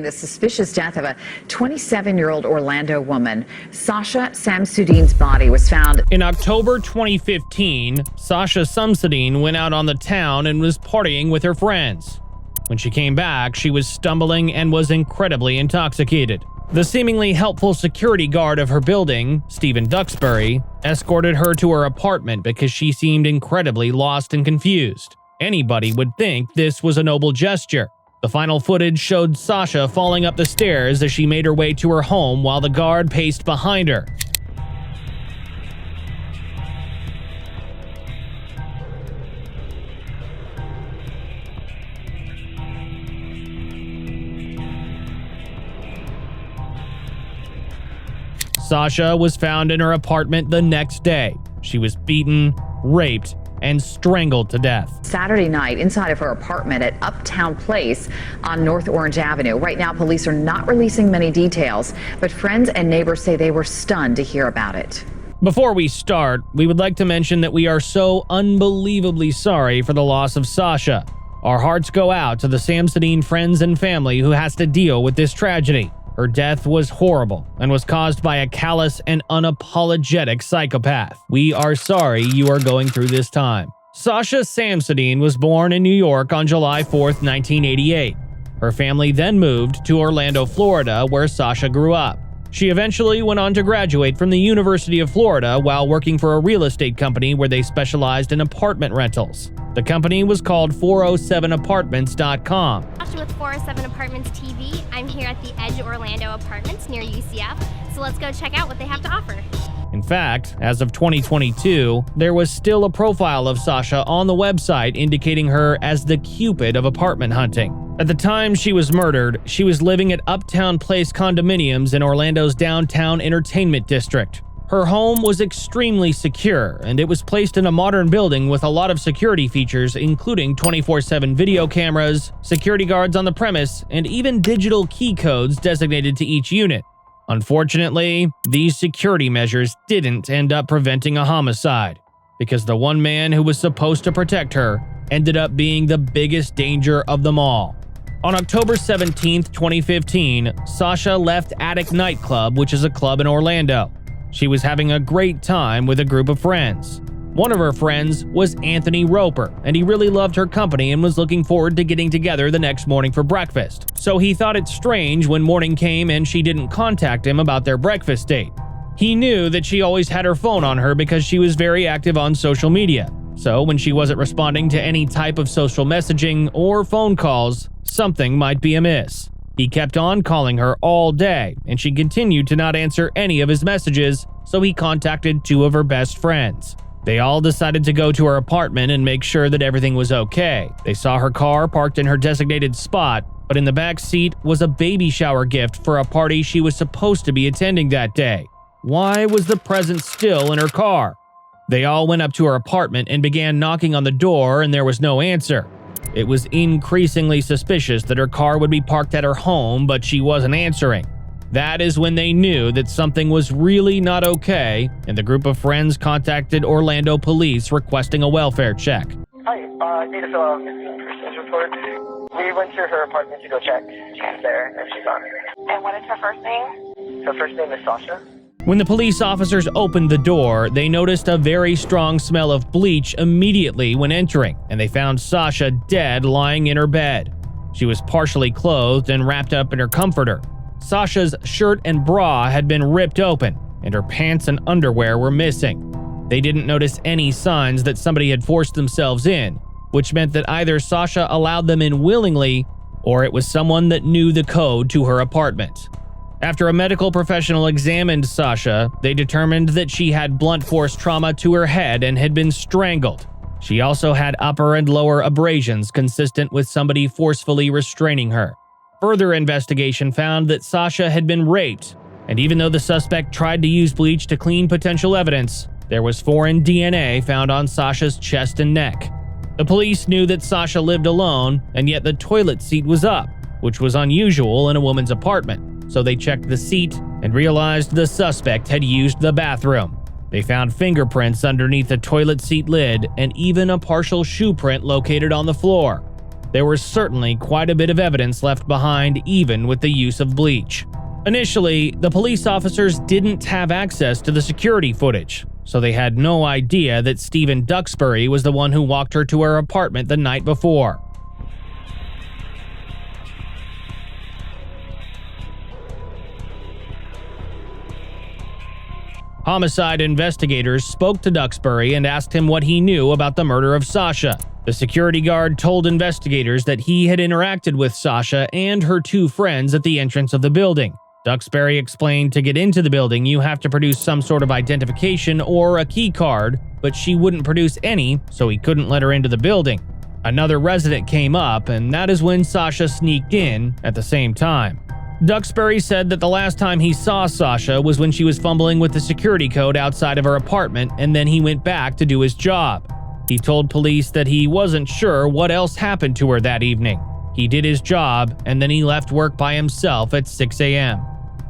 regarding the suspicious death of a 27-year-old Orlando woman. Sasha Samsudean's body was found. In October 2015, Sasha Samsudean went out on the town and was partying with her friends. When she came back, she was stumbling and was incredibly intoxicated. The seemingly helpful security guard of her building, Stephen Duxbury, escorted her to her apartment because she seemed incredibly lost and confused. Anybody would think this was a noble gesture. The final footage showed Sasha falling up the stairs as she made her way to her home while the guard paced behind her. Sasha was found in her apartment the next day. She was beaten, raped, and strangled to death. Saturday night inside of her apartment at Uptown Place on North Orange Avenue. Right now, police are not releasing many details, but friends and neighbors say they were stunned to hear about it. Before we start, we would like to mention that we are so unbelievably sorry for the loss of Sasha. Our hearts go out to the Samsudean friends and family who has to deal with this tragedy. Her death was horrible and was caused by a callous and unapologetic psychopath. We are sorry you are going through this time. Sasha Samsudean was born in New York on July 4th, 1988. Her family then moved to Orlando, Florida, where Sasha grew up. She eventually went on to graduate from the University of Florida while working for a real estate company where they specialized in apartment rentals. The company was called 407apartments.com. With 407 Apartments TV, I'm here at the Edge Orlando Apartments near UCF, so let's go check out what they have to offer. In fact, as of 2022, there was still a profile of Sasha on the website indicating her as the Cupid of apartment hunting. At the time she was murdered, she was living at Uptown Place condominiums in Orlando's downtown entertainment district. Her home was extremely secure, and it was placed in a modern building with a lot of security features, including 24/7 video cameras, security guards on the premise, and even digital key codes designated to each unit. Unfortunately, these security measures didn't end up preventing a homicide, because the one man who was supposed to protect her ended up being the biggest danger of them all. On October 17, 2015, Sasha left Attic Nightclub, which is a club in Orlando. She was having a great time with a group of friends. One of her friends was Anthony Roper, and he really loved her company and was looking forward to getting together the next morning for breakfast. So he thought it strange when morning came and she didn't contact him about their breakfast date. He knew that she always had her phone on her because she was very active on social media. So when she wasn't responding to any type of social messaging or phone calls, something might be amiss. He kept on calling her all day, and she continued to not answer any of his messages, so he contacted two of her best friends. They all decided to go to her apartment and make sure that everything was okay. They saw her car parked in her designated spot, but in the back seat was a baby shower gift for a party she was supposed to be attending that day. Why was the present still in her car? They all went up to her apartment and began knocking on the door, and there was no answer. It was increasingly suspicious that her car would be parked at her home, but she wasn't answering. That is when they knew that something was really not okay, and the group of friends contacted Orlando police requesting a welfare check. Hi, I need to fill out a missing persons report. We went to her apartment to go check. She's there, and she's on. And what is her first name? Her first name is Sasha. When the police officers opened the door, they noticed a very strong smell of bleach immediately when entering, and they found Sasha dead lying in her bed. She was partially clothed and wrapped up in her comforter. Sasha's shirt and bra had been ripped open, and her pants and underwear were missing. They didn't notice any signs that somebody had forced themselves in, which meant that either Sasha allowed them in willingly, or it was someone that knew the code to her apartment. After a medical professional examined Sasha, they determined that she had blunt force trauma to her head and had been strangled. She also had upper and lower abrasions consistent with somebody forcefully restraining her. Further investigation found that Sasha had been raped, and even though the suspect tried to use bleach to clean potential evidence, there was foreign DNA found on Sasha's chest and neck. The police knew that Sasha lived alone, and yet the toilet seat was up, which was unusual in a woman's apartment. So they checked the seat and realized the suspect had used the bathroom. They found fingerprints underneath the toilet seat lid and even a partial shoe print located on the floor. There was certainly quite a bit of evidence left behind, even with the use of bleach. Initially, the police officers didn't have access to the security footage, so they had no idea that Stephen Duxbury was the one who walked her to her apartment the night before. Homicide investigators spoke to Duxbury and asked him what he knew about the murder of Sasha. The security guard told investigators that he had interacted with Sasha and her two friends at the entrance of the building. Duxbury explained to get into the building you have to produce some sort of identification or a key card, but she wouldn't produce any, so he couldn't let her into the building. Another resident came up, and that is when Sasha sneaked in at the same time. Duxbury said that the last time he saw Sasha was when she was fumbling with the security code outside of her apartment, and then he went back to do his job. He told police that he wasn't sure what else happened to her that evening. He did his job, and then he left work by himself at 6 a.m.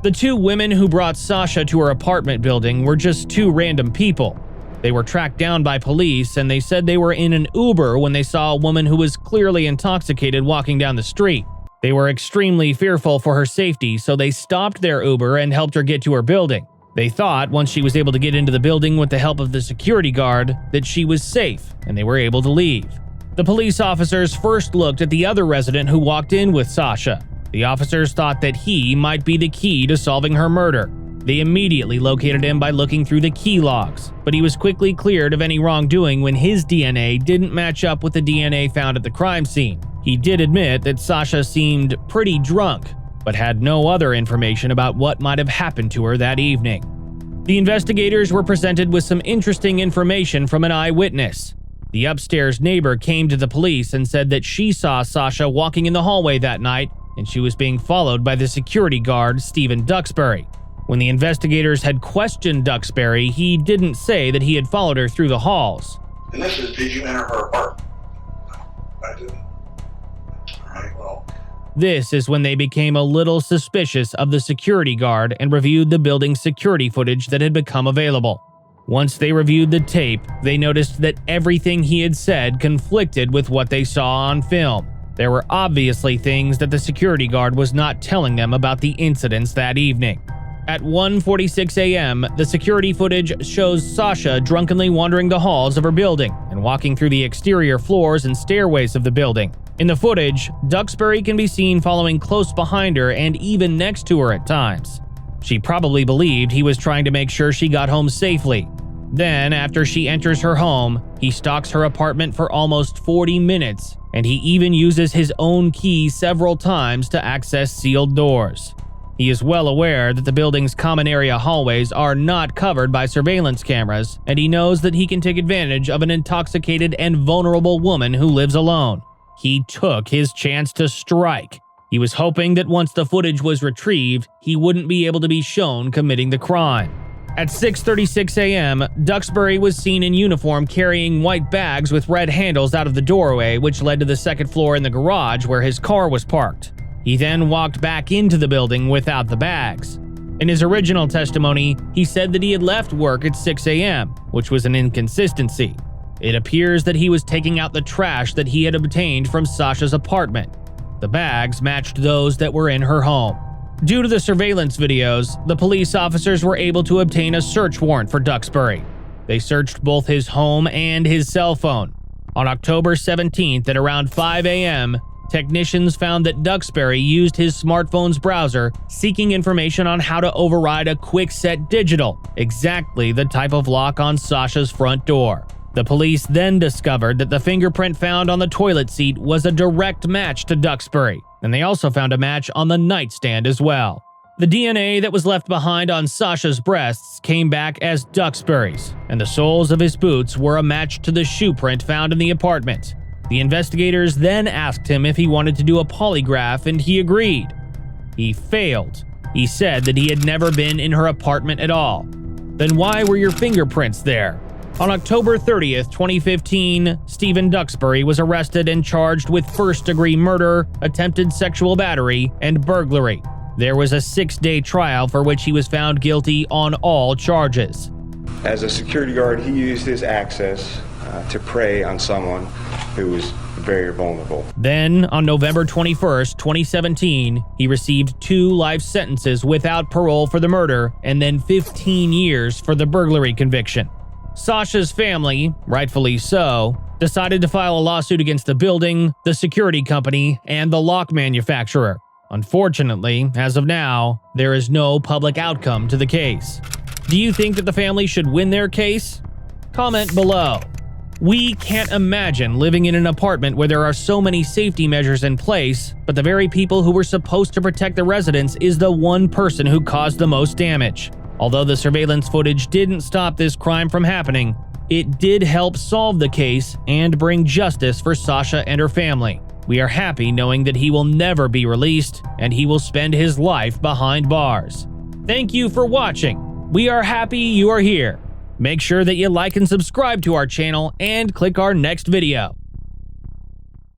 The two women who brought Sasha to her apartment building were just two random people. They were tracked down by police, and they said they were in an Uber when they saw a woman who was clearly intoxicated walking down the street. They were extremely fearful for her safety, so they stopped their Uber and helped her get to her building. They thought once she was able to get into the building with the help of the security guard that she was safe, and they were able to leave. The police officers first looked at the other resident who walked in with Sasha. The officers thought that he might be the key to solving her murder. They immediately located him by looking through the key logs, but he was quickly cleared of any wrongdoing when his DNA didn't match up with the DNA found at the crime scene. He did admit that Sasha seemed pretty drunk, but had no other information about what might have happened to her that evening. The investigators were presented with some interesting information from an eyewitness. The upstairs neighbor came to the police and said that she saw Sasha walking in the hallway that night, and she was being followed by the security guard, Stephen Duxbury. When the investigators had questioned Duxbury, he didn't say that he had followed her through the halls. And this is, did you enter her apartment? No, I didn't. All right, well. This is when they became a little suspicious of the security guard and reviewed the building's security footage that had become available. Once they reviewed the tape, they noticed that everything he had said conflicted with what they saw on film. There were obviously things that the security guard was not telling them about the incidents that evening. At 1:46 a.m., the security footage shows Sasha drunkenly wandering the halls of her building and walking through the exterior floors and stairways of the building. In the footage, Duxbury can be seen following close behind her and even next to her at times. She probably believed he was trying to make sure she got home safely. Then, after she enters her home, he stalks her apartment for almost 40 minutes, and he even uses his own key several times to access sealed doors. He is well aware that the building's common area hallways are not covered by surveillance cameras, and he knows that he can take advantage of an intoxicated and vulnerable woman who lives alone. He took his chance to strike. He was hoping that once the footage was retrieved, he wouldn't be able to be shown committing the crime. At 6:36 a.m., Duxbury was seen in uniform carrying white bags with red handles out of the doorway, which led to the second floor in the garage where his car was parked. He then walked back into the building without the bags. In his original testimony, he said that he had left work at 6 a.m., which was an inconsistency. It appears that he was taking out the trash that he had obtained from Sasha's apartment. The bags matched those that were in her home. Due to the surveillance videos, the police officers were able to obtain a search warrant for Duxbury. They searched both his home and his cell phone. On October 17th at around 5 a.m., technicians found that Duxbury used his smartphone's browser seeking information on how to override a Quickset Digital, exactly the type of lock on Sasha's front door. The police then discovered that the fingerprint found on the toilet seat was a direct match to Duxbury, and they also found a match on the nightstand as well. The DNA that was left behind on Sasha's breasts came back as Duxbury's, and the soles of his boots were a match to the shoe print found in the apartment. The investigators then asked him if he wanted to do a polygraph, and he agreed. He failed. He said that he had never been in her apartment at all. Then why were your fingerprints there? On October 30th, 2015, Stephen Duxbury was arrested and charged with first-degree murder, attempted sexual battery, and burglary. There was a 6-day trial for which he was found guilty on all charges. As a security guard, he used his access to prey on someone who was very vulnerable. Then, on November 21st, 2017, he received 2 life sentences without parole for the murder and then 15 years for the burglary conviction. Sasha's family, rightfully so, decided to file a lawsuit against the building, the security company, and the lock manufacturer. Unfortunately, as of now, there is no public outcome to the case. Do you think that the family should win their case? Comment below. We can't imagine living in an apartment where there are so many safety measures in place, but the very people who were supposed to protect the residents is the one person who caused the most damage. Although the surveillance footage didn't stop this crime from happening, it did help solve the case and bring justice for Sasha and her family. We are happy knowing that he will never be released and he will spend his life behind bars. Thank you for watching. We are happy you are here. Make sure that you like and subscribe to our channel and click our next video.